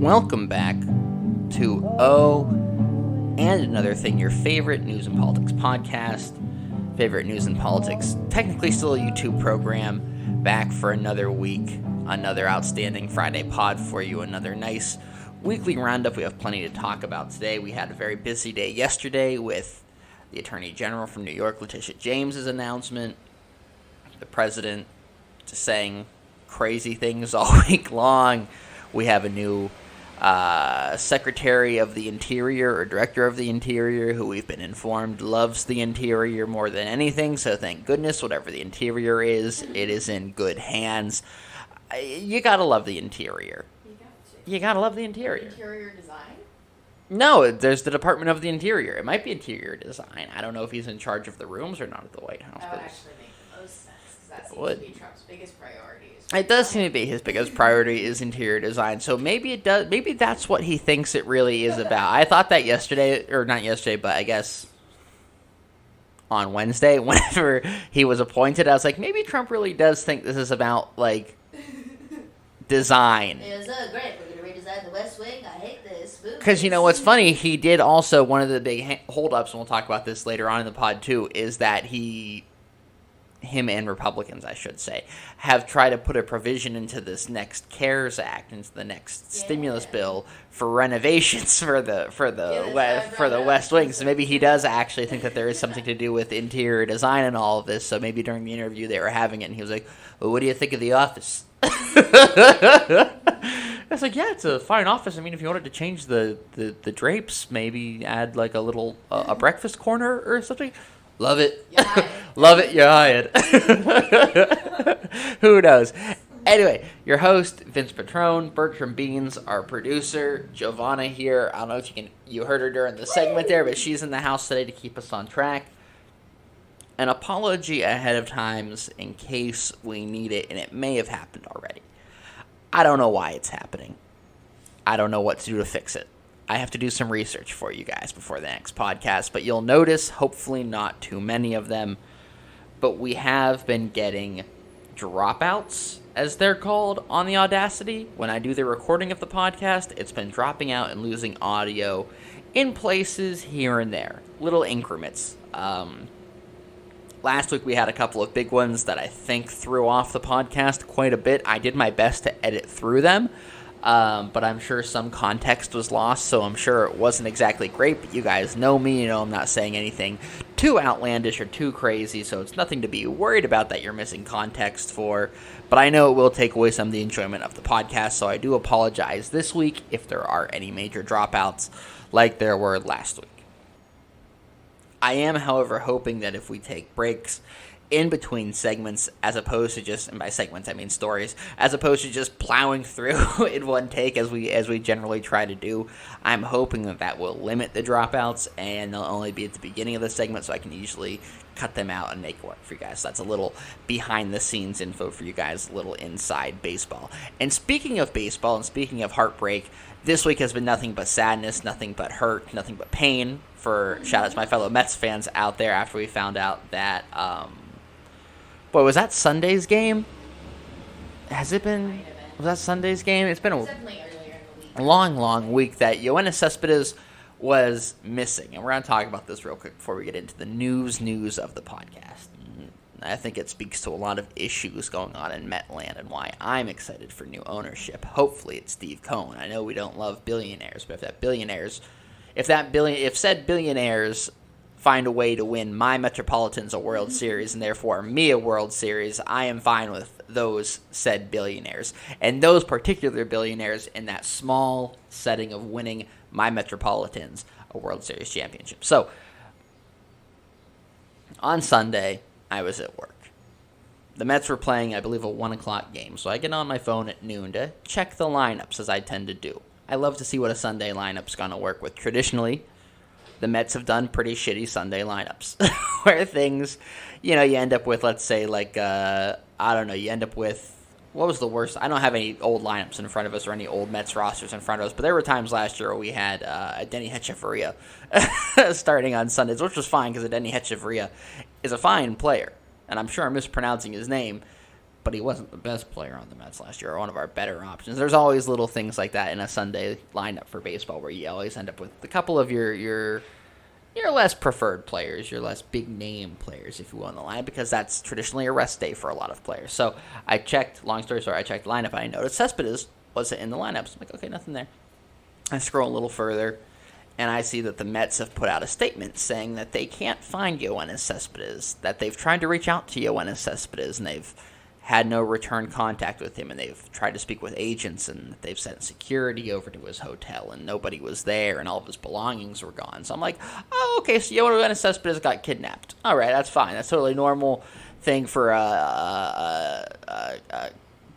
welcome back to Oh and Another Thing, your favorite news and politics podcast, favorite news and politics, technically still a YouTube program, back for another week, another outstanding Friday pod for you, another nice weekly roundup. We have plenty to talk about today. We had a very busy day yesterday with the Attorney General from New York, Letitia James's announcement, the president just saying crazy things all week long. We have a new Secretary of the Interior or Director of the Interior who we've been informed loves the Interior more than anything, so thank goodness whatever the Interior is, it is in good hands. You gotta love the Interior. You gotta love the Interior. Interior design? No, there's the Department of the Interior. It might be Interior Design. I don't know if he's in charge of the rooms or not at the White House. That would actually make the most sense, because that seems would. to be Trump's biggest priority. It does seem to be his biggest priority is interior design. So maybe it does. Maybe that's what he thinks it really is about. I thought that yesterday, or not yesterday, but I guess on Wednesday, whenever he was appointed, I was like, maybe Trump really does think this is about like design. It was great. We're going to redesign the West Wing. I hate this. Because you know what's funny? He did also, one of the big holdups, and we'll talk about this later on in the pod too, is that him and Republicans, I should say, have tried to put a provision into this next CARES Act, into the next stimulus bill for renovations for the West Wing. So maybe he does actually think that there is something to do with interior design and all of this. So maybe during the interview they were having it, and he was like, "Well, what do you think of The Office?" I was like, yeah, it's a fine office. I mean, if you wanted to change the drapes, maybe add like a little a breakfast corner or something. Love it. Love it, you're hired. Who knows? Anyway, your host, Vince Petrone, Bertram Beans, our producer, Giovanna here. I don't know if you heard her during the segment there, but she's in the house today to keep us on track. An apology ahead of times in case we need it, and it may have happened already. I don't know why it's happening. I don't know what to do to fix it. I have to do some research for you guys before the next podcast, but you'll notice, hopefully not too many of them, but we have been getting dropouts, as they're called, on the Audacity. When I do the recording of the podcast, it's been dropping out and losing audio in places here and there, little increments. Last week we had a couple of big ones that I think threw off the podcast quite a bit. I did my best to edit through them. But I'm sure some context was lost, so I'm sure it wasn't exactly great, but you guys know me, you know I'm not saying anything too outlandish or too crazy, so it's nothing to be worried about that you're missing context for, but I know it will take away some of the enjoyment of the podcast, so I do apologize this week if there are any major dropouts like there were last week. I am, however, hoping that if we take breaks in between segments, as opposed to just, and by segments I mean stories, as opposed to just plowing through in one take as we generally try to do, I'm hoping that will limit the dropouts, and they'll only be at the beginning of the segment, so I can usually cut them out and make it work for you guys. So that's a little behind the scenes info for you guys, a little inside baseball. And speaking of baseball, and speaking of heartbreak, this week has been nothing but sadness, nothing but hurt, nothing but pain for, shout out to my fellow Mets fans out there after we found out that, boy, was that Sunday's game? Has it been? Was that Sunday's game? It's been Definitely earlier in the week. long week that Yoenis Cespedes was missing. And we're going to talk about this real quick before we get into the news of the podcast. I think it speaks to a lot of issues going on in Metland and why I'm excited for new ownership. Hopefully it's Steve Cohen. I know we don't love billionaires, but if said billionaires find a way to win my Metropolitans a World Series and therefore me a World Series, I am fine with those said billionaires. And those particular billionaires in that small setting of winning my Metropolitans a World Series championship. So, on Sunday, I was at work. The Mets were playing, I believe, a 1 o'clock game. So I get on my phone at noon to check the lineups, as I tend to do. I love to see what a Sunday lineup's going to work with. Traditionally, the Mets have done pretty shitty Sunday lineups where things, you end up with, let's say, like, you end up with, what was the worst? I don't have any old lineups in front of us or any old Mets rosters in front of us, but there were times last year where we had Denny Hechavarria starting on Sundays, which was fine because Denny Hechavarria is a fine player, and I'm sure I'm mispronouncing his name, but he wasn't the best player on the Mets last year, or one of our better options. There's always little things like that in a Sunday lineup for baseball where you always end up with a couple of your less preferred players, your less big name players, if you will, in the lineup, because that's traditionally a rest day for a lot of players. So I checked, long story short, I checked the lineup, and I noticed Cespedes wasn't in the lineup. So I'm like, okay, nothing there. I scroll a little further, and I see that the Mets have put out a statement saying that they can't find Yoenis Cespedes, that they've tried to reach out to Yoenis Cespedes, and they've had no return contact with him, and they've tried to speak with agents, and they've sent security over to his hotel, and nobody was there, and all of his belongings were gone. So I'm like, oh, okay, so Yoenis Cespedes got kidnapped. All right, that's fine. That's totally normal thing for a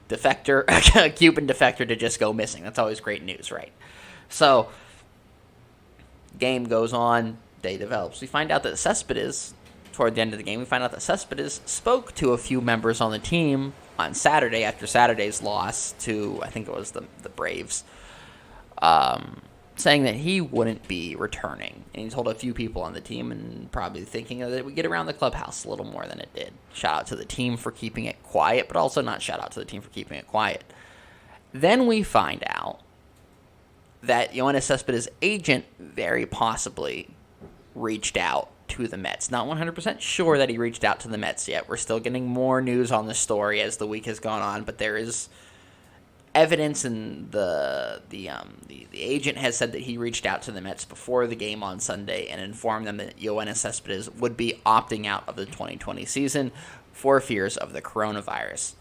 defector, a Cuban defector to just go missing. That's always great news, right? So game goes on, day develops. We find out that Cespedes, toward the end of the game, we find out that Cespedes spoke to a few members on the team on Saturday after Saturday's loss to, I think it was the Braves, saying that he wouldn't be returning. And he told a few people on the team, and probably thinking that it would get around the clubhouse a little more than it did. Shout out to the team for keeping it quiet, but also not shout out to the team for keeping it quiet. Then we find out that Yoenis Cespedes' agent very possibly reached out to the Mets. Not 100% sure that he reached out to the Mets yet. We're still getting more news on the story as the week has gone on, but there is evidence, and the agent has said that he reached out to the Mets before the game on Sunday and informed them that Yoenis Cespedes would be opting out of the 2020 season for fears of the coronavirus.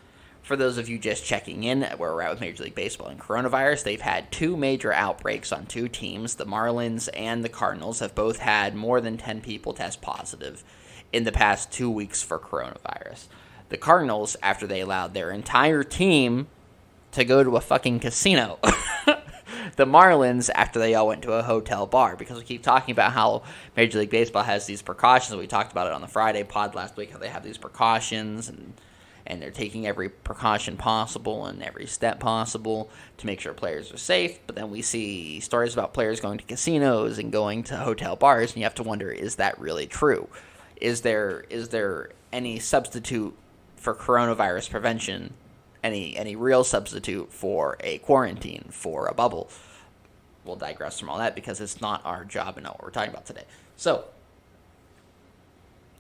For those of you just checking in where we're at with Major League Baseball and coronavirus, they've had two major outbreaks on two teams. The Marlins and the Cardinals have both had more than 10 people test positive in the past 2 weeks for coronavirus. The Cardinals, after they allowed their entire team to go to a fucking casino. The Marlins, after they all went to a hotel bar, because we keep talking about how Major League Baseball has these precautions. We talked about it on the Friday pod last week, how they have these precautions, and they're taking every precaution possible and every step possible to make sure players are safe. But then we see stories about players going to casinos and going to hotel bars, and you have to wonder, is that really true? Is there any substitute for coronavirus prevention, any real substitute for a quarantine, for a bubble? We'll digress from all that because it's not our job and not what we're talking about today. So,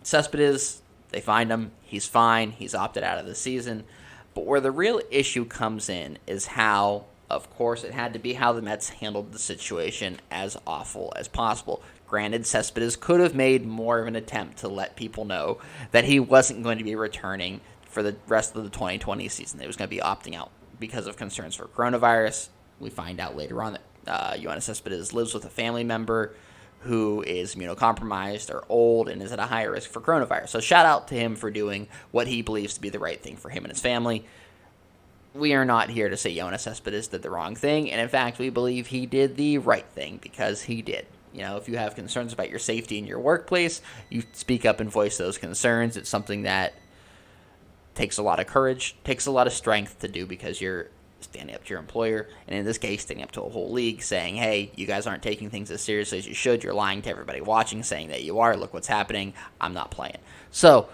Cespedes, they find him. He's fine. He's opted out of the season. But where the real issue comes in is how, of course, it had to be how the Mets handled the situation as awful as possible. Granted, Cespedes could have made more of an attempt to let people know that he wasn't going to be returning for the rest of the 2020 season. He was going to be opting out because of concerns for coronavirus. We find out later on that Yoenis Cespedes lives with a family member who is immunocompromised or old and is at a higher risk for coronavirus. So shout out to him for doing what he believes to be the right thing for him and his family. We are not here to say Yoenis Cespedes did the wrong thing, and in fact, we believe he did the right thing because he did. You know, if you have concerns about your safety in your workplace, you speak up and voice those concerns. It's something that takes a lot of courage, takes a lot of strength to do because you're standing up to your employer, and in this case, standing up to a whole league saying, hey, you guys aren't taking things as seriously as you should. You're lying to everybody watching, saying that you are. Look what's happening. I'm not playing. So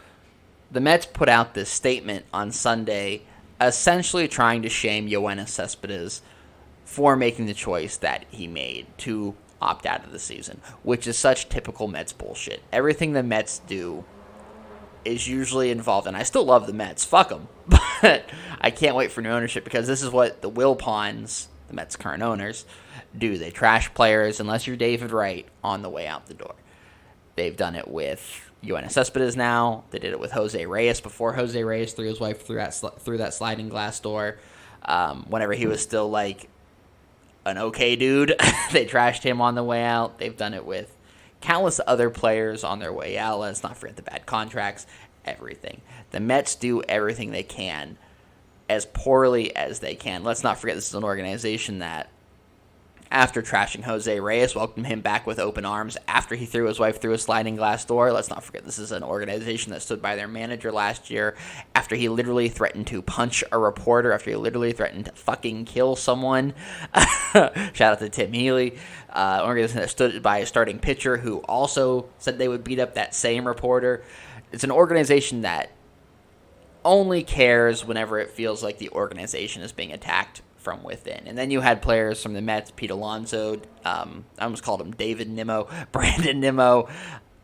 the Mets put out this statement on Sunday essentially trying to shame Yoenis Cespedes for making the choice that he made to opt out of the season, which is such typical Mets bullshit. Everything the Mets do is usually involved, and I still love the Mets. Fuck them. But I can't wait for new ownership because this is what the Wilpons, the Mets' current owners, do. They trash players unless you're David Wright on the way out the door. They've done it with Yoenis Cespedes now. They did it with Jose Reyes before Jose Reyes threw his wife through that sliding glass door. Whenever he was still like an okay dude, they trashed him on the way out. They've done it with countless other players on their way out. Let's not forget the bad contracts, everything. The Mets do everything they can as poorly as they can. Let's not forget this is an organization that, after trashing Jose Reyes, welcomed him back with open arms after he threw his wife through a sliding glass door. Let's not forget this is an organization that stood by their manager last year after he literally threatened to punch a reporter, after he literally threatened to fucking kill someone. Shout out to Tim Healy. Organization that stood by a starting pitcher who also said they would beat up that same reporter. It's an organization that only cares whenever it feels like the organization is being attacked from within. And then you had players from the Mets, Pete Alonso, I almost called him David Nimmo, Brandon Nimmo,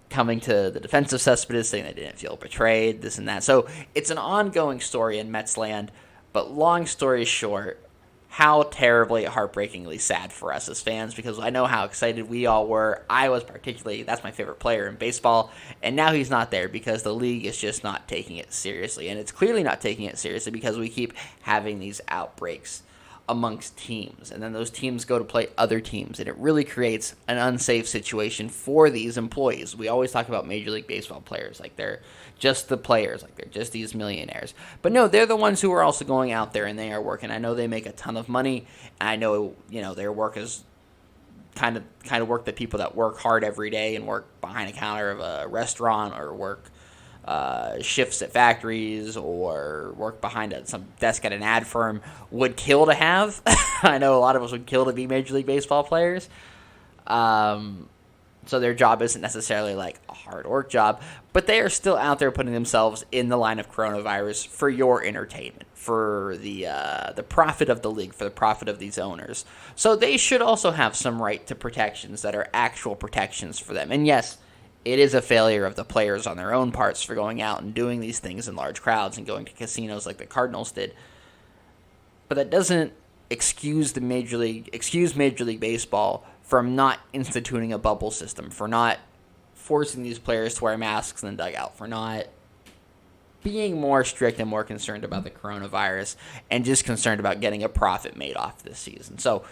coming to the defense of Cespedes, saying they didn't feel betrayed, this and that. So it's an ongoing story in Mets land, but long story short, how terribly, heartbreakingly sad for us as fans, because I know how excited we all were. I was particularly, that's my favorite player in baseball, and now he's not there because the league is just not taking it seriously. And it's clearly not taking it seriously because we keep having these outbreaks amongst teams, and then those teams go to play other teams, and it really creates an unsafe situation for these employees. We always talk about Major League Baseball players like they're just the players, like they're just these millionaires. But no, they're the ones who are also going out there and they are working. I know they make a ton of money, and I know, their work is kind of work that people that work hard every day and work behind a counter of a restaurant or work shifts at factories or work behind some desk at an ad firm would kill to have. I know a lot of us would kill to be Major League Baseball players. So their job isn't necessarily like a hard work job, but they are still out there putting themselves in the line of coronavirus for your entertainment, for the profit of the league, for the profit of these owners. So they should also have some right to protections that are actual protections for them. And yes, it is a failure of the players on their own parts for going out and doing these things in large crowds and going to casinos like the Cardinals did. But that doesn't excuse Major League Baseball from not instituting a bubble system, for not forcing these players to wear masks in the dugout, for not being more strict and more concerned about the coronavirus and just concerned about getting a profit made off this season. So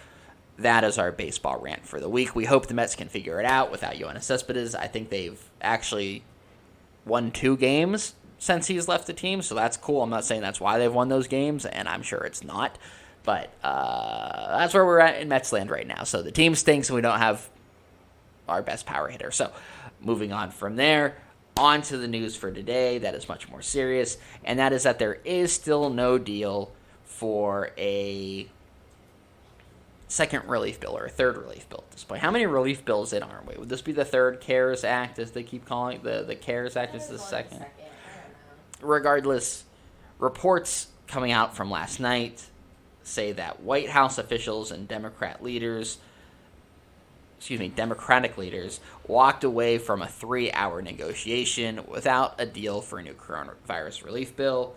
that is our baseball rant for the week. We hope the Mets can figure it out without Yoenis Cespedes. I think they've actually won 2 games since he's left the team, so that's cool. I'm not saying that's why they've won those games, and I'm sure it's not. But that's where we're at in Mets land right now. So the team stinks, and we don't have our best power hitter. So moving on from there, on to the news for today that is much more serious, and that is that there is still no deal for a second relief bill or a third relief bill at this point. How many relief bills in are we? Would this be the third CARES Act, as they keep calling it? The CARES Act is the second. Regardless, reports coming out from last night say that White House officials and Democratic leaders walked away from a 3-hour negotiation without a deal for a new coronavirus relief bill,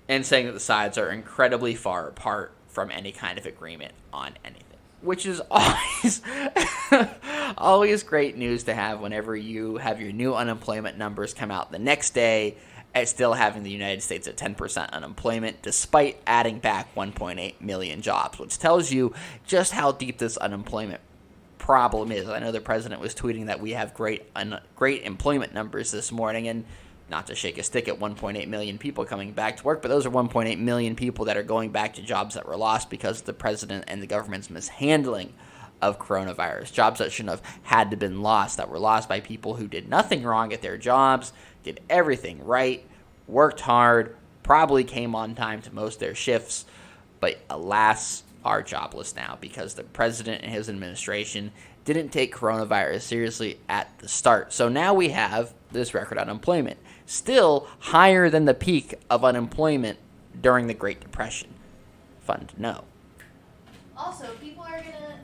and saying that the sides are incredibly far apart from any kind of agreement on anything, which is always great news to have whenever you have your new unemployment numbers come out the next day at still having the United States at 10% unemployment, despite adding back 1.8 million jobs, which tells you just how deep this unemployment problem is. I know the president was tweeting that we have great employment numbers this morning, and not to shake a stick at 1.8 million people coming back to work, but those are 1.8 million people that are going back to jobs that were lost because of the president and the government's mishandling of coronavirus. Jobs that shouldn't have had to been lost, that were lost by people who did nothing wrong at their jobs, did everything right, worked hard, probably came on time to most of their shifts, but alas, are jobless now because the president and his administration didn't take coronavirus seriously at the start. So now we have this record unemployment, still higher than the peak of unemployment during the Great Depression. Fun to know. Also, people are gonna...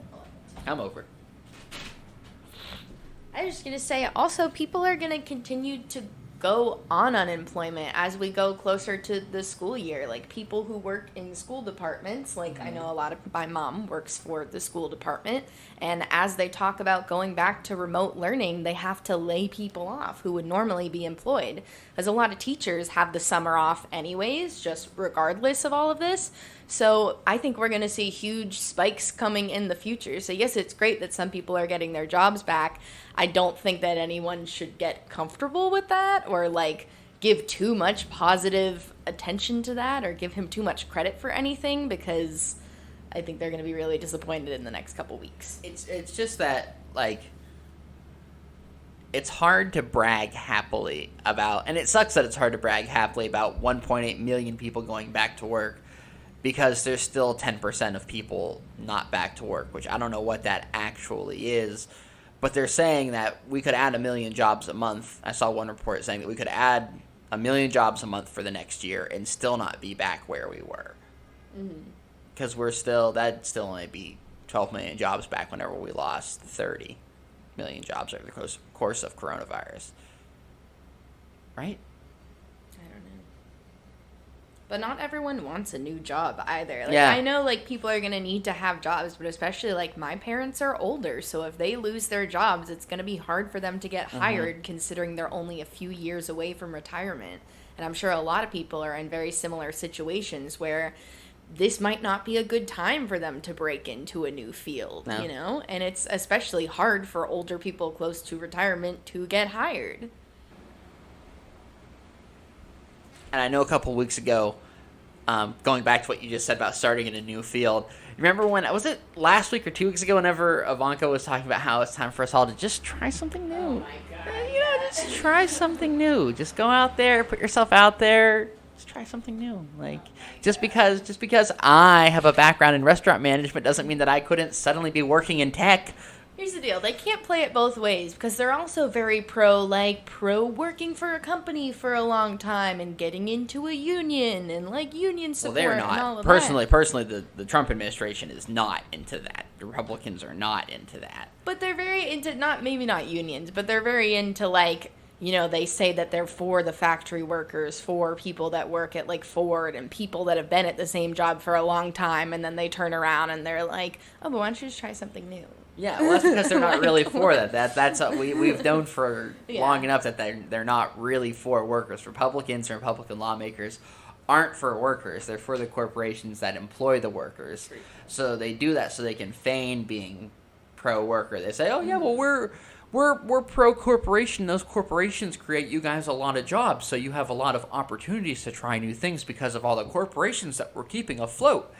Come over. I was just going to say, also, people are going to continue to go on unemployment as we go closer to the school year. Like, people who work in school departments, like, I know a lot of my mom works for the school department, and as they talk about going back to remote learning, they have to lay people off who would normally be employed. As a lot of teachers have the summer off anyways, just regardless of all of this. So I think we're going to see huge spikes coming in the future. So yes, it's great that some people are getting their jobs back. I don't think that anyone should get comfortable with that or like give too much positive attention to that or give him too much credit for anything, because I think they're going to be really disappointed in the next couple weeks. It's just that, like, it's hard to brag happily about, and it sucks that it's hard to brag happily about 1.8 million people going back to work, because there's still 10% of people not back to work, which I don't know what that actually is. But they're saying that we could add 1 million jobs a month. I saw one report saying that we could add 1 million jobs a month for the next year and still not be back where we were. Because that'd still only be 12 million jobs back whenever we lost 30 million jobs over the course of coronavirus. Right? I don't know. But not everyone wants a new job either. Like, Yeah. I know, like, people are going to need to have jobs, but especially, like, my parents are older, so if they lose their jobs, it's going to be hard for them to get hired, considering they're only a few years away from retirement. And I'm sure a lot of people are in very similar situations where this might not be a good time for them to break into a new field, No. you know? And it's especially hard for older people close to retirement to get hired. And I know a couple weeks ago, going back to what you just said about starting in a new field, remember was it last week or 2 weeks ago whenever Ivanka was talking about how it's time for us all to just try something new? Oh my God. Just try something new. Just go out there, put yourself out there. Just try something new. Like, just because I have a background in restaurant management doesn't mean that I couldn't suddenly be working in tech. Here's the deal. They can't play it both ways because they're also very pro working for a company for a long time and getting into a union and, like, union support Well, they're and all not. of Personally, the Trump administration is not into that. The Republicans are not into that. But they're very into, maybe not unions, but they're very into, like, you know, they say that they're for the factory workers, for people that work at, like, Ford and people that have been at the same job for a long time, and then they turn around and they're like, oh, but why don't you just try something new? Yeah, well, that's because they're not really for that. That's we've known for long enough that they're not really for workers. Republicans and Republican lawmakers aren't for workers. They're for the corporations that employ the workers. So they do that so they can feign being pro-worker. They say, oh, yeah, well, we're pro-corporation. Those corporations create you guys a lot of jobs, so you have a lot of opportunities to try new things because of all the corporations that we're keeping afloat.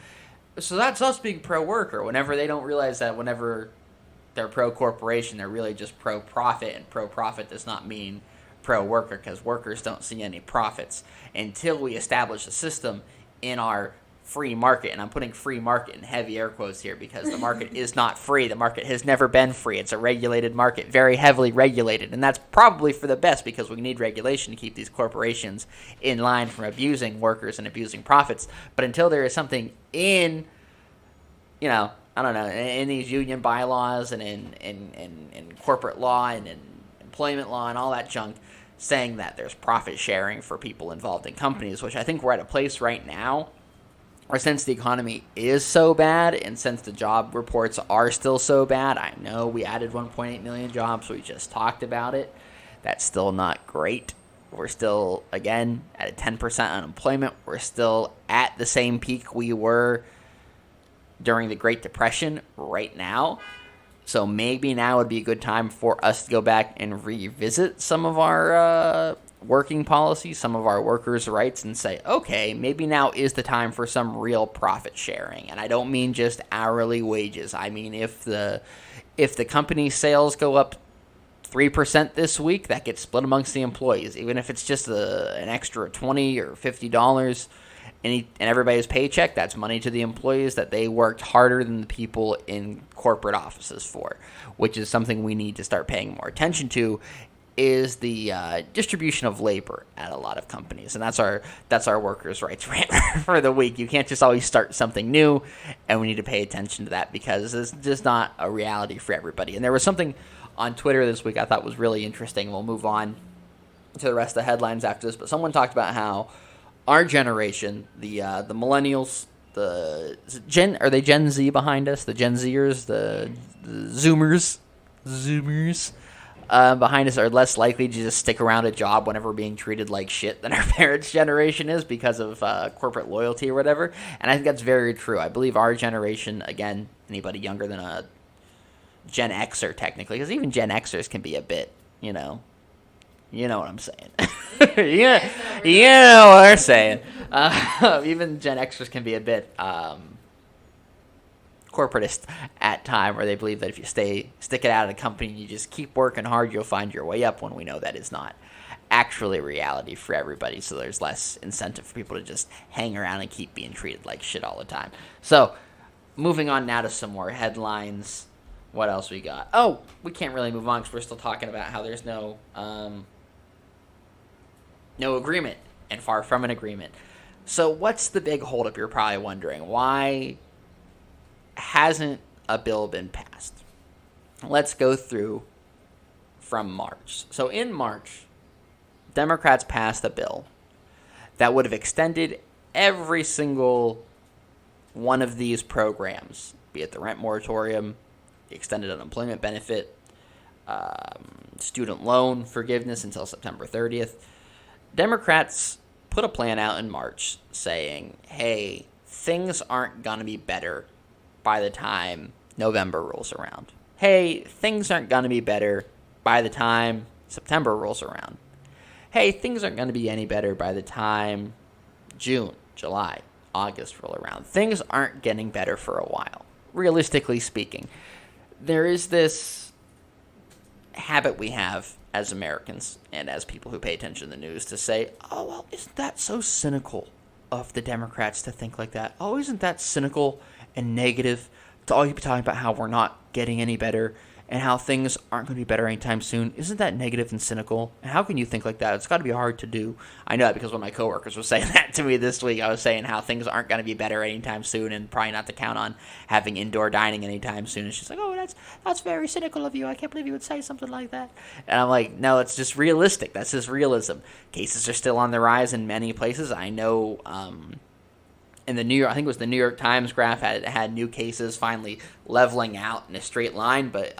So that's us being pro-worker. Whenever they don't realize that whenever they're pro-corporation, they're really just pro-profit, and pro-profit does not mean pro-worker because workers don't see any profits until we establish a system in our free market. And I'm putting free market in heavy air quotes here because the market is not free. The market has never been free. It's a regulated market, very heavily regulated. And that's probably for the best because we need regulation to keep these corporations in line from abusing workers and abusing profits. But until there is something in, I don't know, in these union bylaws and in corporate law and in employment law and all that junk saying that there's profit sharing for people involved in companies, which I think we're at a place right now where since the economy is so bad and since the job reports are still so bad, I know we added 1.8 million jobs, we just talked about it. That's still not great. We're still, again, at a 10% unemployment. We're still at the same peak we were during the Great Depression right now. So maybe now would be a good time for us to go back and revisit some of our working policies, some of our workers' rights, and say, okay, maybe now is the time for some real profit sharing. And I don't mean just hourly wages. I mean if the company sales go up 3% this week, that gets split amongst the employees, even if it's just an extra $20 or $50 and everybody's paycheck, that's money to the employees that they worked harder than the people in corporate offices for, which is something we need to start paying more attention to, is the distribution of labor at a lot of companies. And that's our workers' rights rant for the week. You can't just always start something new, and we need to pay attention to that because it's just not a reality for everybody. And there was something on Twitter this week I thought was really interesting. We'll move on to the rest of the headlines after this, but someone talked about how our generation, the millennials, are they Gen Z behind us? The Gen Zers, the Zoomers behind us are less likely to just stick around a job whenever being treated like shit than our parents' generation is because of corporate loyalty or whatever. And I think that's very true. I believe our generation, again, anybody younger than a Gen Xer technically, because even Gen Xers can be a bit, you know what I'm saying. Yeah, you know what I'm saying. Even Gen Xers can be a bit corporatist at time, where they believe that if you stick it out at a company and you just keep working hard, you'll find your way up, when we know that is not actually a reality for everybody. So there's less incentive for people to just hang around and keep being treated like shit all the time. So moving on now to some more headlines. What else we got? Oh, we can't really move on because we're still talking about how there's no no agreement, and far from an agreement. So what's the big holdup, you're probably wondering? Why hasn't a bill been passed? Let's go through from March. So in March, Democrats passed a bill that would have extended every single one of these programs, be it the rent moratorium, the extended unemployment benefit, student loan forgiveness until September 30th. Democrats put a plan out in March saying, hey, things aren't going to be better by the time November rolls around. Hey, things aren't going to be better by the time September rolls around. Hey, things aren't going to be any better by the time June, July, August roll around. Things aren't getting better for a while, realistically speaking. There is this habit we have as Americans and as people who pay attention to the news to say, oh, well, isn't that so cynical of the Democrats to think like that? Oh, isn't that cynical and negative to always be talking about how we're not getting any better and how things aren't going to be better anytime soon? Isn't that negative and cynical? And how can you think like that? It's got to be hard to do. I know that because one of my coworkers was saying that to me this week. I was saying how things aren't going to be better anytime soon and probably not to count on having indoor dining anytime soon. And she's like, oh, that's very cynical of you. I can't believe you would say something like that. And I'm like, no, it's just realistic. That's just realism. Cases are still on the rise in many places. I know in the New York, I think it was the New York Times graph had new cases finally leveling out in a straight line. But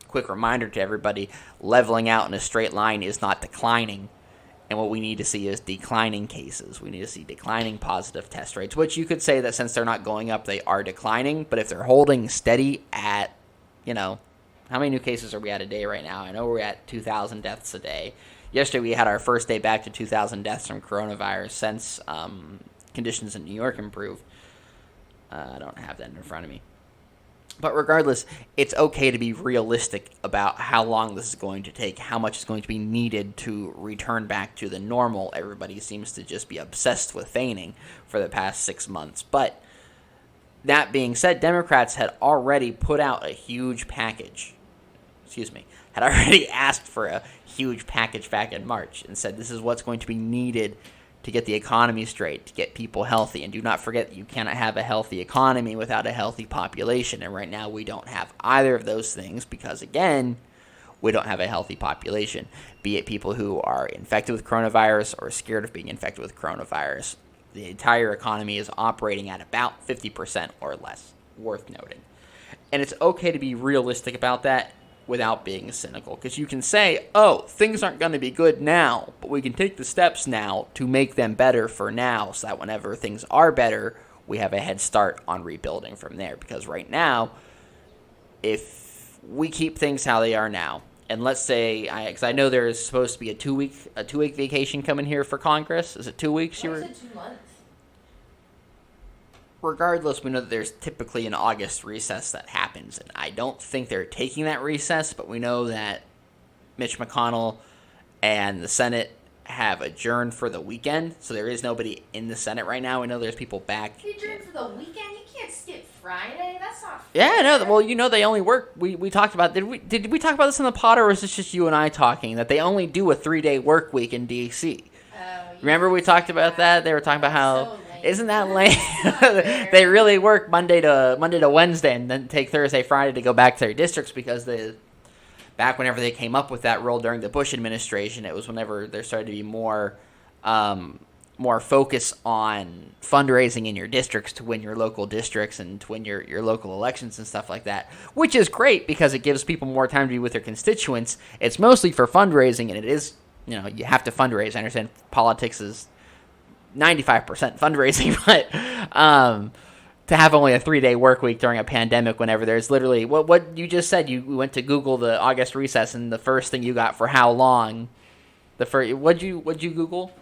quick reminder to everybody, leveling out in a straight line is not declining. And what we need to see is declining cases. We need to see declining positive test rates, which you could say that since they're not going up, they are declining. But if they're holding steady at, how many new cases are we at a day right now? I know we're at 2,000 deaths a day. Yesterday we had our first day back to 2,000 deaths from coronavirus since conditions in New York improved. I don't have that in front of me. But regardless, it's okay to be realistic about how long this is going to take, how much is going to be needed to return back to the normal everybody seems to just be obsessed with feigning for the past 6 months. But that being said, Democrats had already put out a huge package. Had already asked for a huge package back in March and said this is what's going to be needed to get the economy straight, to get people healthy. And do not forget that you cannot have a healthy economy without a healthy population. And right now we don't have either of those things because, again, we don't have a healthy population, be it people who are infected with coronavirus or scared of being infected with coronavirus. The entire economy is operating at about 50% or less, worth noting. And it's okay to be realistic about that without being cynical, because you can say, oh, things aren't going to be good now, but we can take the steps now to make them better for now, so that whenever things are better, we have a head start on rebuilding from there. Because right now, if we keep things how they are now, and let's say, because I know there's supposed to be a two week vacation coming here for Congress. Is it 2 weeks? Or is it 2 months? Regardless, we know that there's typically an August recess that happens, and I don't think they're taking that recess, but we know that Mitch McConnell and the Senate have adjourned for the weekend, so there is nobody in the Senate right now. We know there's people back. You adjourned for the weekend? You can't skip Friday. That's not fair. Yeah, no. Well, they only work. We talked about. Did we talk about this in the pod, or was this just you and I talking that they only do a 3-day work week in DC? Remember we talked about that? They were talking about how. So isn't that lame? They really work Monday to Wednesday and then take Thursday, Friday to go back to their districts because back whenever they came up with that rule during the Bush administration, it was whenever there started to be more focus on fundraising in your districts to win your local districts and to win your local elections and stuff like that, which is great because it gives people more time to be with their constituents. It's mostly for fundraising, and it is, you have to fundraise. I understand politics is 95% fundraising, but to have only a 3-day work week during a pandemic whenever there's literally what you just said, you went to Google the August recess and the first thing you got for how long, what'd you Google?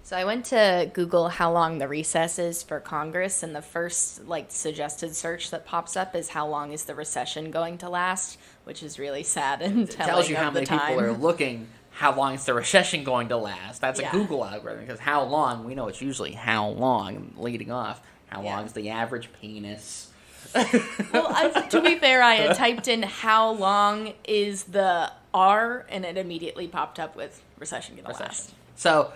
So I went to Google how long the recess is for Congress, and the first suggested search that pops up is how long is the recession going to last, which is really sad and it tells you how many people are looking. How long is the recession going to last? That's a Google algorithm, because how long, we know it's usually how long, leading off. How long is the average penis? Well, to be fair, I had typed in how long is the R, and it immediately popped up with recession going to last. So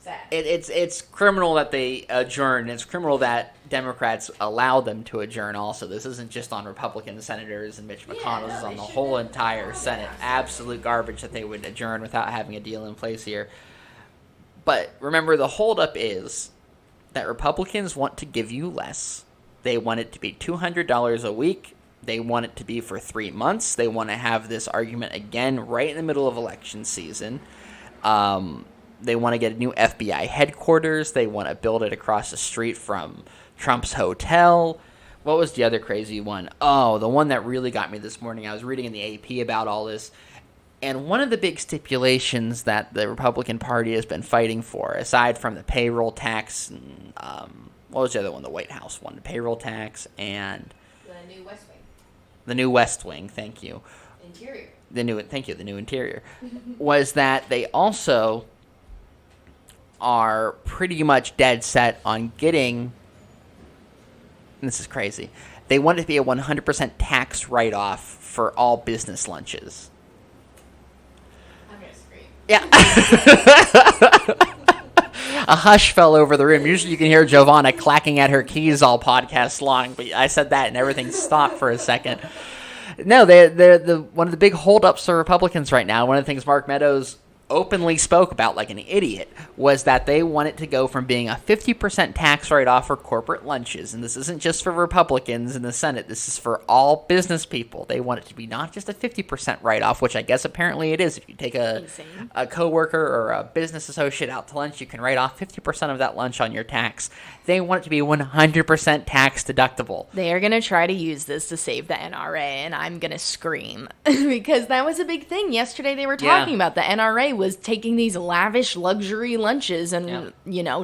Sad. it's criminal that they adjourn. It's criminal that Democrats allow them to adjourn also. This isn't just on Republican senators and Mitch McConnell. This is on the whole entire Senate. Absolute garbage that they would adjourn without having a deal in place here. But remember, the holdup is that Republicans want to give you less. They want it to be $200 a week. They want it to be for 3 months. They want to have this argument again right in the middle of election season. They want to get a new FBI headquarters. They want to build it across the street from Trump's hotel. What was the other crazy one? Oh, the one that really got me this morning. I was reading in the AP about all this. And one of the big stipulations that the Republican Party has been fighting for, aside from the payroll tax, and what was the other one? The White House one. The payroll tax and The new West Wing. the new West Wing. Thank you. Interior. The new interior was that they also are pretty much dead set on getting. And this is crazy. They want it to be a 100% tax write-off for all business lunches. I'm going to scream. Yeah. A hush fell over the room. Usually you can hear Giovanna clacking at her keys all podcast long, but I said that and everything stopped for a second. No, they're the one of the big holdups for Republicans right now. One of the things Mark Meadows openly spoke about like an idiot was that they want it to go from being a 50% tax write-off for corporate lunches. And this isn't just for Republicans in the Senate. This is for all business people. They want it to be not just a 50% write-off, which I guess apparently it is. If you take a coworker or a business associate out to lunch, you can write off 50% of that lunch on your tax. They want it to be 100% tax deductible. They are going to try to use this to save the NRA, and I'm going to scream because that was a big thing. Yesterday they were talking about the NRA was taking these lavish luxury lunches and,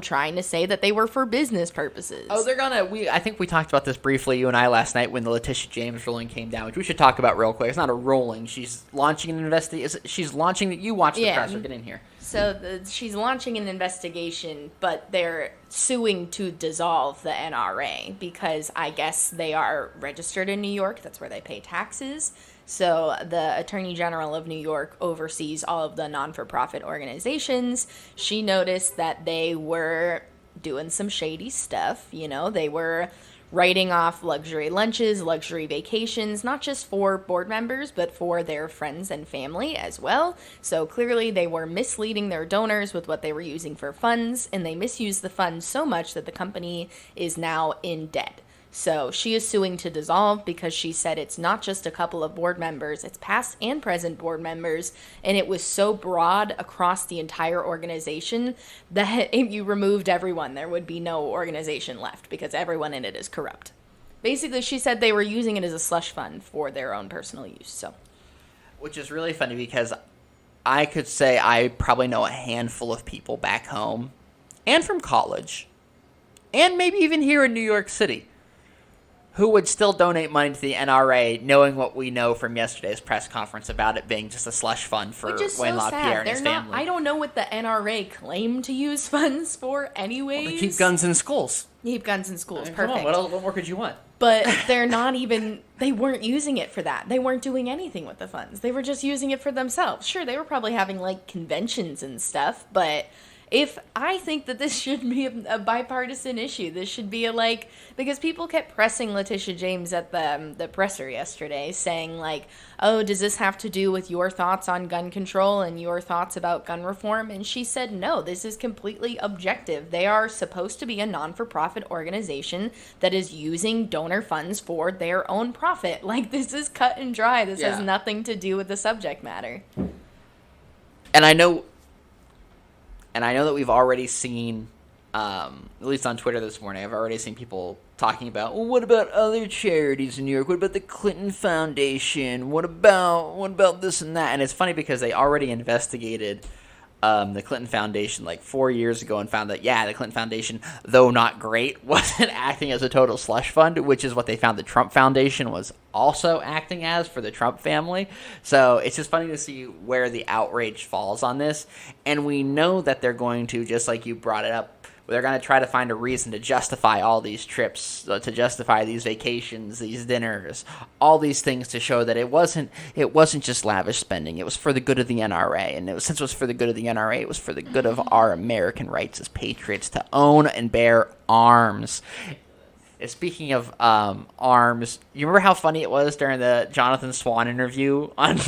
trying to say that they were for business purposes. Oh, they're going to... I think we talked about this briefly, you and I, last night when the Letitia James ruling came down, which we should talk about real quick. It's not a ruling. She's launching an investigation. She's launching... You watch the presser. Get in here. So she's launching an investigation, but they're suing to dissolve the NRA because I guess they are registered in New York. That's where they pay taxes. So the Attorney General of New York oversees all of the non-for-profit organizations. She noticed that they were doing some shady stuff. They were writing off luxury lunches, luxury vacations, not just for board members, but for their friends and family as well. So clearly they were misleading their donors with what they were using for funds, and they misused the funds so much that the company is now in debt. So she is suing to dissolve because she said it's not just a couple of board members, it's past and present board members, and it was so broad across the entire organization that if you removed everyone, there would be no organization left because everyone in it is corrupt. Basically, she said they were using it as a slush fund for their own personal use. So, which is really funny because I could say I probably know a handful of people back home and from college and maybe even here in New York City who would still donate money to the NRA, knowing what we know from yesterday's press conference about it being just a slush fund for Wayne LaPierre and his family. I don't know what the NRA claim to use funds for anyways. Well, they keep guns in schools. Keep guns in schools, perfect. Come on, what more could you want? But they're not even, they weren't using it for that. They weren't doing anything with the funds. They were just using it for themselves. Sure, they were probably having, conventions and stuff, but... I think that this should be a bipartisan issue. This should be because people kept pressing Letitia James at the presser yesterday saying oh, does this have to do with your thoughts on gun control and your thoughts about gun reform? And she said, no, this is completely objective. They are supposed to be a non-for-profit organization that is using donor funds for their own profit. This is cut and dry. This has nothing to do with the subject matter. And I know that we've already seen, at least on Twitter this morning, I've already seen people talking about, well, what about other charities in New York? What about the Clinton Foundation? What about this and that? And it's funny because they already investigated the Clinton Foundation 4 years ago and found that, the Clinton Foundation, though not great, wasn't acting as a total slush fund, which is what they found the Trump Foundation was also acting as for the Trump family. So it's just funny to see where the outrage falls on this. And we know that they're going to, just like you brought it up They're going to try to find a reason to justify all these trips, to justify these vacations, these dinners, all these things to show that it wasn't just lavish spending. It was for the good of the NRA, and since it was for the good of the NRA, it was for the good of our American rights as patriots to own and bear arms. And speaking of arms, you remember how funny it was during the Jonathan Swan interview on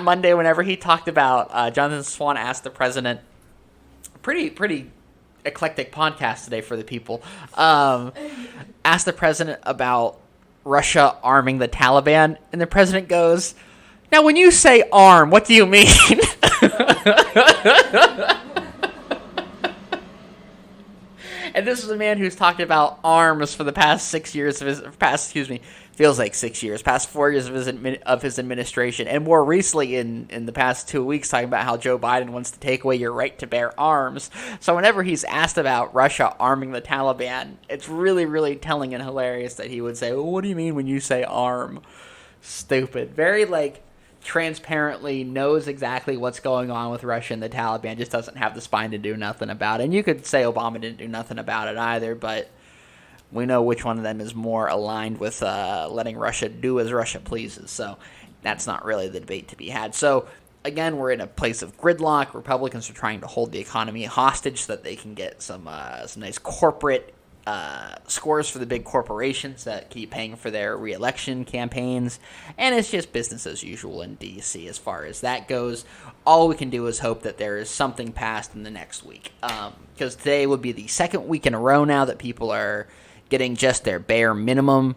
Monday whenever he talked about Jonathan Swan asked the president. Pretty eclectic podcast today for the people. Asked the president about Russia arming the Taliban, and the president goes, "Now, when you say arm, what do you mean?" And this is a man who's talked about arms for the past 6 years of his past 4 years of his administration, and more recently in the past 2 weeks talking about how Joe Biden wants to take away your right to bear arms. So whenever he's asked about Russia arming the Taliban, it's really, really telling and hilarious that he would say, "Well, what do you mean when you say arm?" Stupid. Very transparently knows exactly what's going on with Russia and the Taliban, just doesn't have the spine to do nothing about it. And you could say Obama didn't do nothing about it either, but we know which one of them is more aligned with letting Russia do as Russia pleases. So that's not really the debate to be had. So again, we're in a place of gridlock. Republicans are trying to hold the economy hostage so that they can get some nice corporate scores for the big corporations that keep paying for their re-election campaigns, and it's just business as usual in D.C. as far as that goes. All we can do is hope that there is something passed in the next week, because today would be the second week in a row now that people are getting just their bare minimum,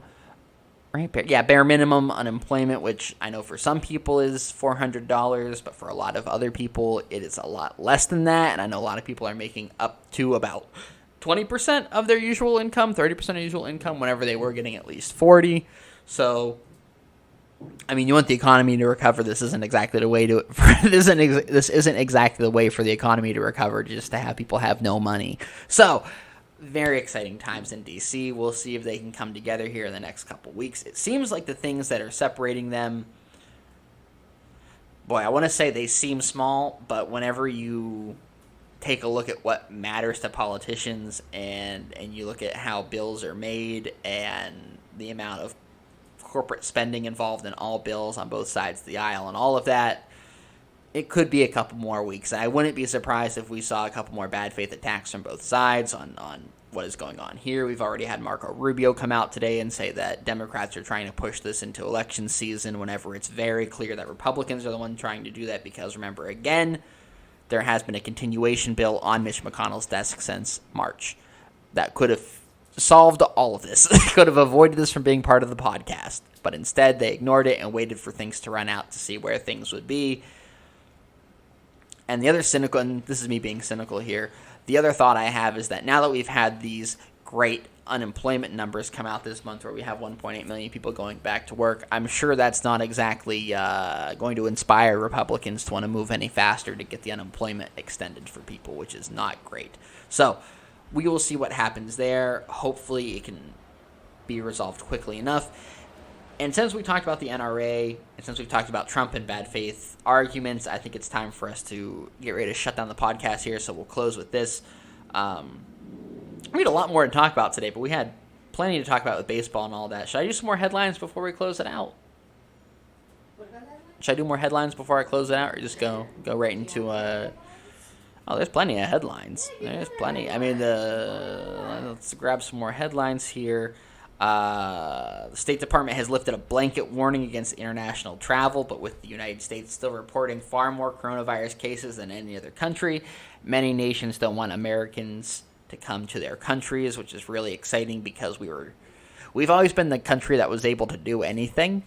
right? Bare minimum unemployment, which I know for some people is $400, but for a lot of other people it is a lot less than that, and I know a lot of people are making up to about 20% of their usual income, 30% of usual income, whenever they were getting at least 40. So, I mean, you want the economy to recover. This isn't exactly the way this isn't exactly the way for the economy to recover, just to have people have no money. So, very exciting times in D.C. We'll see if they can come together here in the next couple weeks. It seems like the things that are separating them, boy, I want to say they seem small, but whenever you take a look at what matters to politicians and you look at how bills are made and the amount of corporate spending involved in all bills on both sides of the aisle and all of that, it could be a couple more weeks. I wouldn't be surprised if we saw a couple more bad faith attacks from both sides on what is going on here. We've already had Marco Rubio come out today and say that Democrats are trying to push this into election season whenever it's very clear that Republicans are the ones trying to do that, because remember, again, there has been a continuation bill on Mitch McConnell's desk since March that could have solved all of this. Could have avoided this from being part of the podcast. But instead, they ignored it and waited for things to run out to see where things would be. And the other cynical, and this is me being cynical here, the other thought I have is that now that we've had these great unemployment numbers come out this month where we have 1.8 million people going back to work, I'm sure that's not exactly going to inspire Republicans to want to move any faster to get the unemployment extended for people, which is not great. So we will see what happens there. Hopefully it can be resolved quickly enough. And since we talked about the NRA, and since we've talked about Trump and bad faith arguments, I think it's time for us to get ready to shut down the podcast here, so we'll close with this. We had a lot more to talk about today, but we had plenty to talk about with baseball and all that. Should I do some more headlines before we close it out? Should I do more headlines before I close it out, or just go right into Oh, there's plenty of headlines. There's plenty. I mean, let's grab some more headlines here. The State Department has lifted a blanket warning against international travel, but with the United States still reporting far more coronavirus cases than any other country, many nations don't want Americans to come to their countries, which is really exciting because we've always been the country that was able to do anything.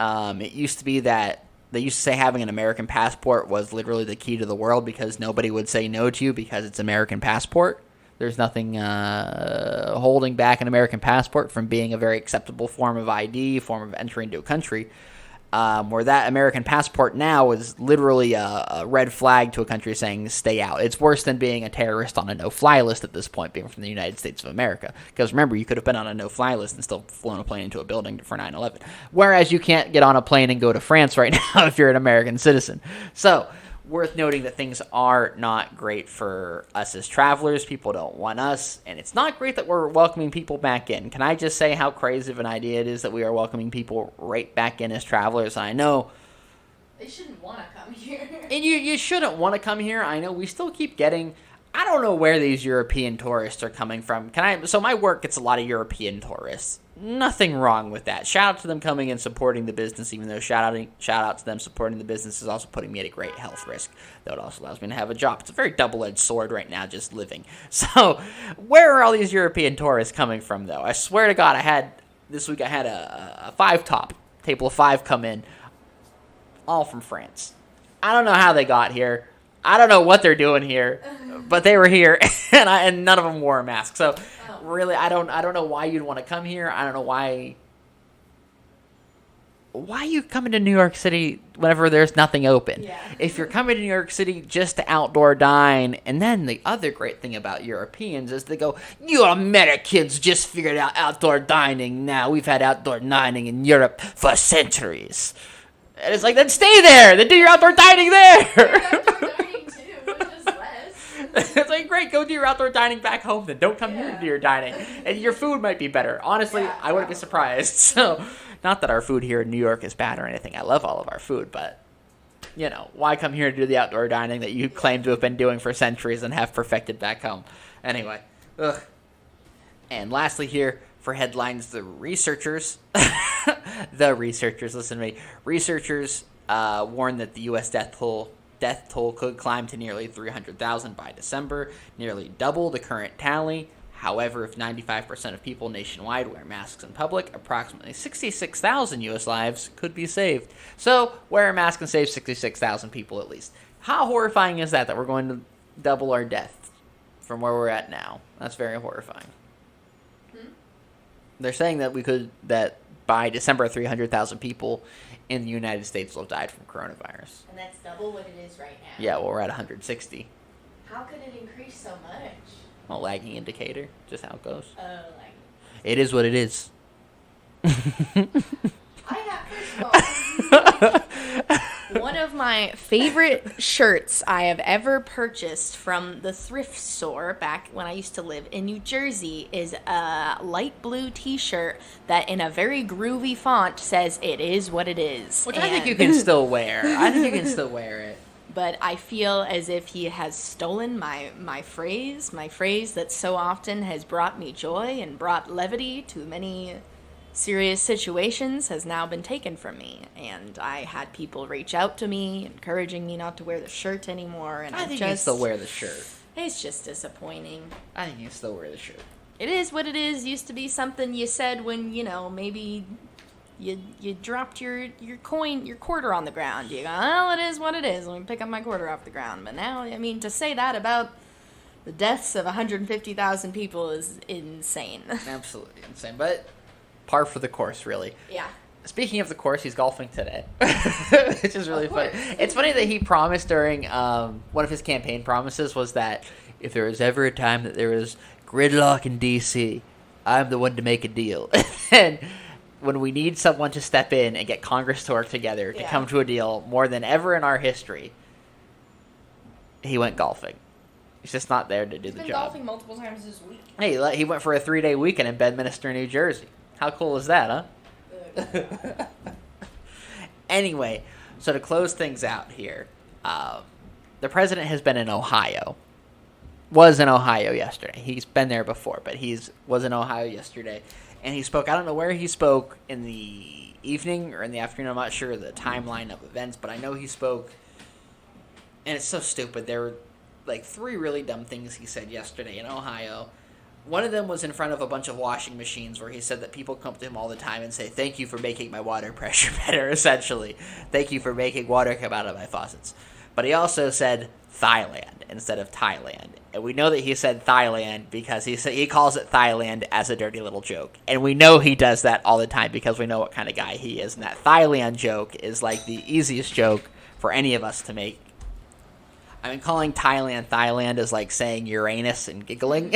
It used to be that they used to say having an American passport was literally the key to the world because nobody would say no to you because it's American passport. There's nothing holding back an American passport from being a very acceptable form of ID, form of entry into a country. Where that American passport now is literally a red flag to a country saying stay out. It's worse than being a terrorist on a no-fly list at this point, being from the United States of America. Because remember, you could have been on a no-fly list and still flown a plane into a building for 9/11. Whereas you can't get on a plane and go to France right now if you're an American citizen. So worth noting that things are not great for us as travelers. People don't want us, and it's not great that we're welcoming people back in. Can I just say how crazy of an idea it is that we are welcoming people right back in as travelers? And I know They shouldn't want to come here. and you shouldn't want to come here. I know we still keep getting. I don't know where these European tourists are coming from. So my work gets a lot of European tourists. Nothing wrong with that. Shout out to them coming and supporting the business, even though shout out to them supporting the business is also putting me at a great health risk. Though it also allows me to have a job. It's a very double-edged sword right now, just living. So where are all these European tourists coming from, though? I swear to God, this week I had a five-top, table of five come in, all from France. I don't know how they got here. I don't know what they're doing here, but they were here, and none of them wore a mask. So, really, I don't know why you'd want to come here. I don't know why you coming to New York City whenever there's nothing open. Yeah. If you're coming to New York City just to outdoor dine, and then the other great thing about Europeans is they go, "You Americans just figured out outdoor dining now. We've had outdoor dining in Europe for centuries." And it's like, then stay there. Then do your outdoor dining there. Dining too, but just less. It's like, great, go do your outdoor dining back home then. Don't come here to do your dining. And your food might be better. Honestly, Yeah, I wouldn't be surprised. So, not that our food here in New York is bad or anything. I love all of our food, but, why come here to do the outdoor dining that you claim to have been doing for centuries and have perfected back home? Anyway, ugh. And lastly here, for headlines, the researchers, listen to me, researchers warn that the U.S. death toll could climb to nearly 300,000 by December, nearly double the current tally. However, if 95% of people nationwide wear masks in public, approximately 66,000 U.S. lives could be saved. So, wear a mask and save 66,000 people at least. How horrifying is that we're going to double our death from where we're at now? That's very horrifying. They're saying that by December, 300,000 people in the United States will have died from coronavirus. And that's double what it is right now. Yeah, well, we're at 160. How could it increase so much? A lagging indicator, just how it goes. Like, It is what it is. One of my favorite shirts I have ever purchased from the thrift store back when I used to live in New Jersey is a light blue t-shirt that in a very groovy font says "It is what it is." Which I think you can still wear. I think you can still wear it. But I feel as if he has stolen my phrase that so often has brought me joy and brought levity to many serious situations has now been taken from me. And I had people reach out to me, encouraging me not to wear the shirt anymore. And I think you can still wear the shirt. It's just disappointing. I think you can still wear the shirt. It is what it is. Used to be something you said when, maybe you dropped your quarter on the ground. You go, "Oh, it is what it is. Let me pick up my quarter off the ground." But now, to say that about the deaths of 150,000 people is insane. Absolutely insane. But par for the course, really. Yeah. Speaking of the course, he's golfing today, which is really funny. It's funny that he promised during one of his campaign promises was that if there was ever a time that there was gridlock in D.C., I'm the one to make a deal. And when we need someone to step in and get Congress to work together to come to a deal more than ever in our history, he went golfing. He's just not there to do the job. He's been golfing multiple times this week. Hey, he went for a 3-day weekend in Bedminster, New Jersey. How cool is that, huh? Anyway, so to close things out here, the president has been in Ohio. Was in Ohio yesterday. He's been there before, but was in Ohio yesterday. And he spoke, I don't know where he spoke, in the evening or in the afternoon. I'm not sure the timeline of events, but I know he spoke. And it's so stupid. There were like 3 really dumb things he said yesterday in Ohio. One of them was in front of a bunch of washing machines where he said that people come to him all the time and say, "Thank you for making my water pressure better," essentially. "Thank you for making water come out of my faucets." But he also said Thailand instead of Thailand. And we know that he said Thailand because he calls it Thailand as a dirty little joke. And we know he does that all the time because we know what kind of guy he is. And that Thailand joke is like the easiest joke for any of us to make. I mean, calling Thailand is like saying Uranus and giggling.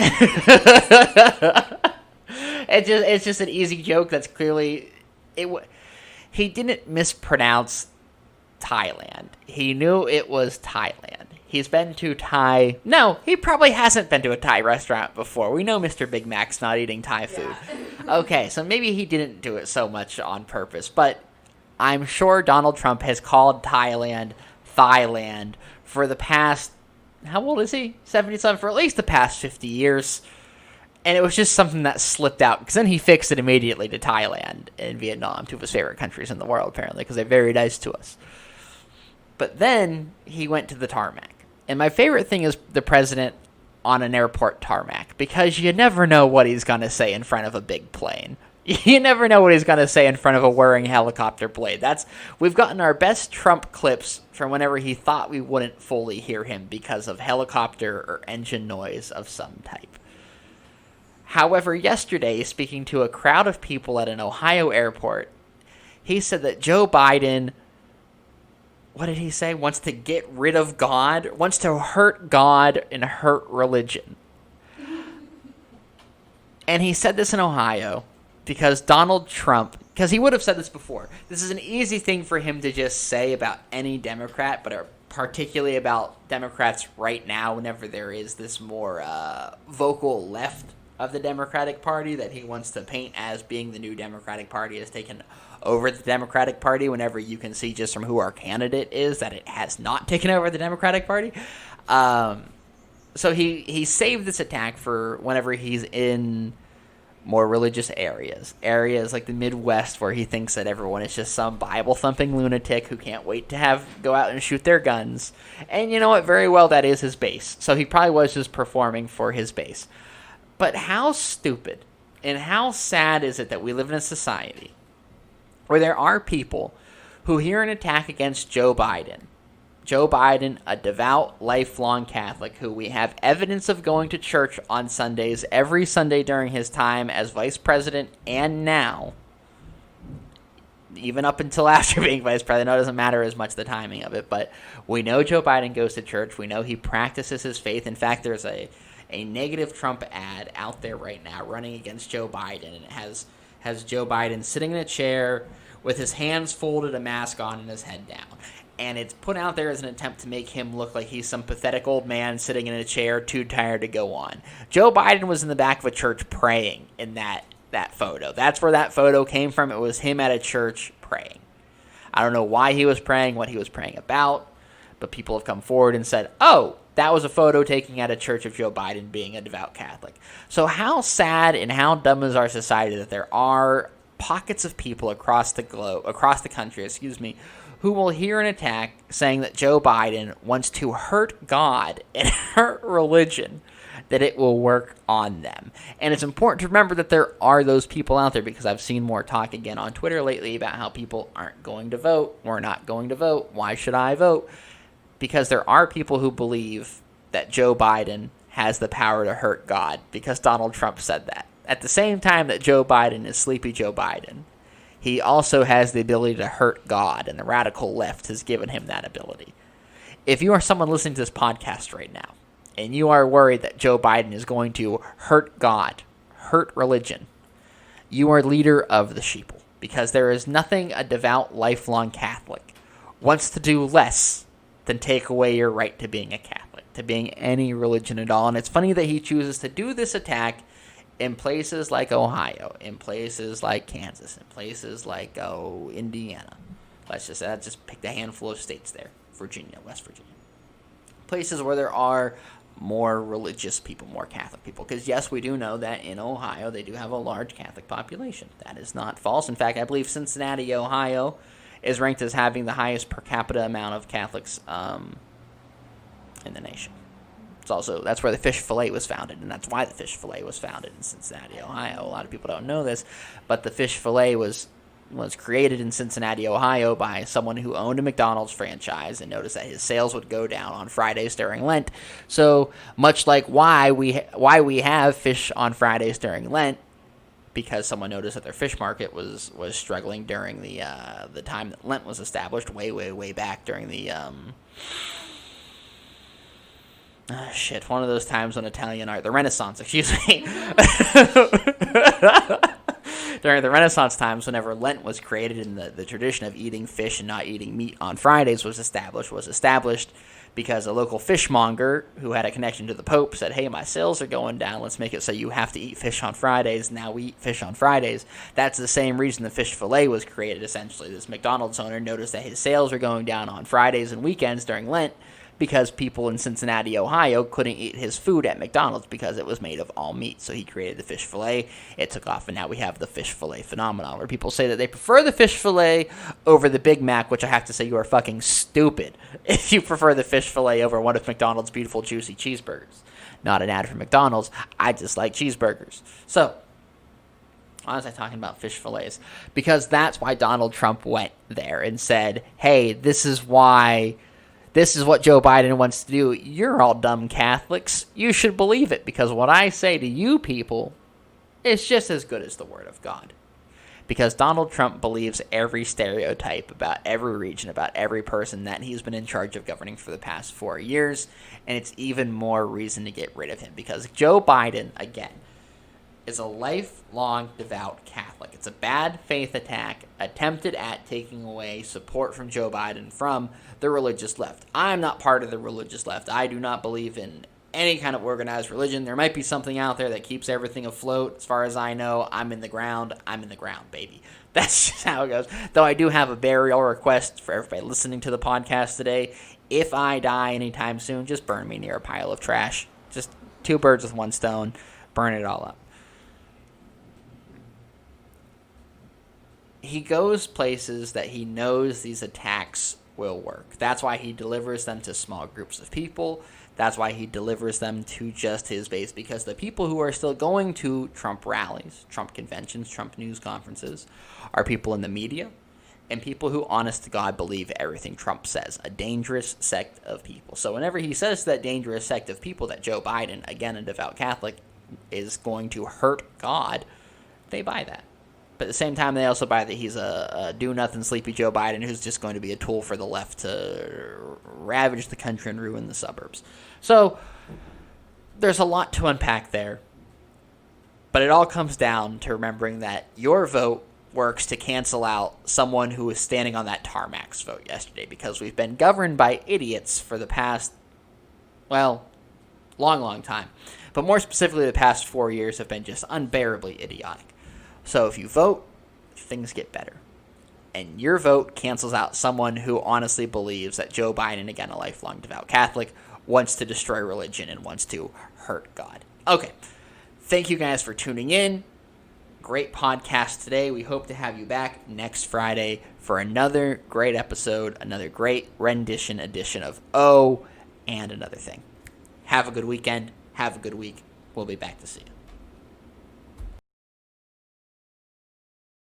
It's just an easy joke that's clearly... He didn't mispronounce Thailand. He knew it was Thailand. He's been to Thai. No, he probably hasn't been to a Thai restaurant before. We know Mr. Big Mac's not eating Thai food. Yeah. Okay, so maybe he didn't do it so much on purpose, but I'm sure Donald Trump has called Thailand for the past, how old is he? 77, for at least the past 50 years. And it was just something that slipped out, because then he fixed it immediately to Thailand and Vietnam, two of his favorite countries in the world, apparently, because they're very nice to us. But then he went to the tarmac. And my favorite thing is the president on an airport tarmac, because you never know what he's going to say in front of a big plane. You never know what he's going to say in front of a whirring helicopter blade. We've gotten our best Trump clips from whenever he thought we wouldn't fully hear him because of helicopter or engine noise of some type. However, yesterday, speaking to a crowd of people at an Ohio airport, he said that Joe Biden, what did he say? Wants to get rid of God, wants to hurt God and hurt religion. And he said this in Ohio because Donald Trump, because he would have said this before, this is an easy thing for him to just say about any Democrat, but particularly about Democrats right now, whenever there is this more vocal left of the Democratic Party that he wants to paint as being the new Democratic Party has taken over the Democratic Party, whenever you can see just from who our candidate is that it has not taken over the Democratic Party. So he saved this attack for whenever he's in more religious areas like the Midwest, where he thinks that everyone is just some Bible-thumping lunatic who can't wait to go out and shoot their guns. And you know what? Very well, that is his base. So he probably was just performing for his base. But how stupid and how sad is it that we live in a society where there are people who hear an attack against Joe Biden, a devout, lifelong Catholic who we have evidence of going to church on Sundays, every Sunday during his time as vice president, and now, even up until after being vice president. I know it doesn't matter as much the timing of it, but we know Joe Biden goes to church. We know he practices his faith. In fact, there's a negative Trump ad out there right now running against Joe Biden, and it has Joe Biden sitting in a chair with his hands folded, a mask on, and his head down. And it's put out there as an attempt to make him look like he's some pathetic old man sitting in a chair too tired to go on. Joe Biden was in the back of a church praying in that photo. That's where that photo came from. It was him at a church praying. I don't know why he was praying, what he was praying about, but people have come forward and said, oh, that was a photo taken at a church of Joe Biden being a devout Catholic. So how sad and how dumb is our society that there are pockets of people across the country, who will hear an attack saying that Joe Biden wants to hurt God and hurt religion, that it will work on them. And it's important to remember that there are those people out there, because I've seen more talk again on Twitter lately about how people aren't going to vote. We're not going to vote. Why should I vote? Because there are people who believe that Joe Biden has the power to hurt God because Donald Trump said that. At the same time that Joe Biden is Sleepy Joe Biden, he also has the ability to hurt God, and the radical left has given him that ability. If you are someone listening to this podcast right now, and you are worried that Joe Biden is going to hurt God, hurt religion, you are leader of the sheeple, because there is nothing a devout, lifelong Catholic wants to do less than take away your right to being a Catholic, to being any religion at all. And it's funny that he chooses to do this attack in places like Ohio, in places like Kansas, in places like Indiana. Let's just pick a handful of states there. Virginia, West Virginia. Places where there are more religious people, more Catholic people. Because yes, we do know that in Ohio they do have a large Catholic population. That is not false. In fact, I believe Cincinnati, Ohio is ranked as having the highest per capita amount of Catholics in the nation. It's also, that's where the fish fillet was founded, and that's why the fish fillet was founded in Cincinnati, Ohio. A lot of people don't know this, but the fish fillet was created in Cincinnati, Ohio by someone who owned a McDonald's franchise and noticed that his sales would go down on Fridays during Lent. So much like why we have fish on Fridays during Lent, because someone noticed that their fish market was struggling during the time that Lent was established, way back during the one of those times when Italian art, the Renaissance, excuse me. During the Renaissance times, whenever Lent was created and the tradition of eating fish and not eating meat on Fridays was established because a local fishmonger who had a connection to the Pope said, hey, my sales are going down. Let's make it so you have to eat fish on Fridays. Now we eat fish on Fridays. That's the same reason the fish fillet was created, essentially. This McDonald's owner noticed that his sales were going down on Fridays and weekends during Lent because people in Cincinnati, Ohio couldn't eat his food at McDonald's because it was made of all meat. So he created the fish fillet. It took off, and now we have the fish fillet phenomenon, where people say that they prefer the fish fillet over the Big Mac, which I have to say you are fucking stupid if you prefer the fish fillet over one of McDonald's beautiful, juicy cheeseburgers. Not an ad for McDonald's. I just like cheeseburgers. So, why was I talking about fish fillets? Because that's why Donald Trump went there and said, hey, this is what Joe Biden wants to do. You're all dumb Catholics. You should believe it, because what I say to you people is just as good as the Word of God. Because Donald Trump believes every stereotype about every region, about every person that he's been in charge of governing for the past 4 years, and it's even more reason to get rid of him. Because Joe Biden, again, is a lifelong devout Catholic. It's a bad faith attack attempted at taking away support from Joe Biden from the religious left. I'm not part of the religious left. I do not believe in any kind of organized religion. There might be something out there that keeps everything afloat. As far as I know, I'm in the ground, baby. That's just how it goes. Though I do have a burial request for everybody listening to the podcast today. If I die anytime soon, just burn me near a pile of trash. Just 2 birds with 1 stone. Burn it all up. He goes places that he knows these attacks will work. That's why he delivers them to small groups of people. That's why he delivers them to just his base, because the people who are still going to Trump rallies, Trump conventions, Trump news conferences are people in the media and people who, honest to God, believe everything Trump says. A dangerous sect of people. So whenever he says to that dangerous sect of people that Joe Biden, again a devout Catholic, is going to hurt God, they buy that. But at the same time, they also buy that he's a do-nothing sleepy Joe Biden who's just going to be a tool for the left to ravage the country and ruin the suburbs. So there's a lot to unpack there. But it all comes down to remembering that your vote works to cancel out someone who was standing on that Tarmax vote yesterday, because we've been governed by idiots for the past, well, long time. But more specifically, the past 4 years have been just unbearably idiotic. So if you vote, things get better. And your vote cancels out someone who honestly believes that Joe Biden, again a lifelong devout Catholic, wants to destroy religion and wants to hurt God. Okay, thank you guys for tuning in. Great podcast today. We hope to have you back next Friday for another great episode, another great rendition edition of Oh, and Another Thing. Have a good weekend. Have a good week. We'll be back to see you.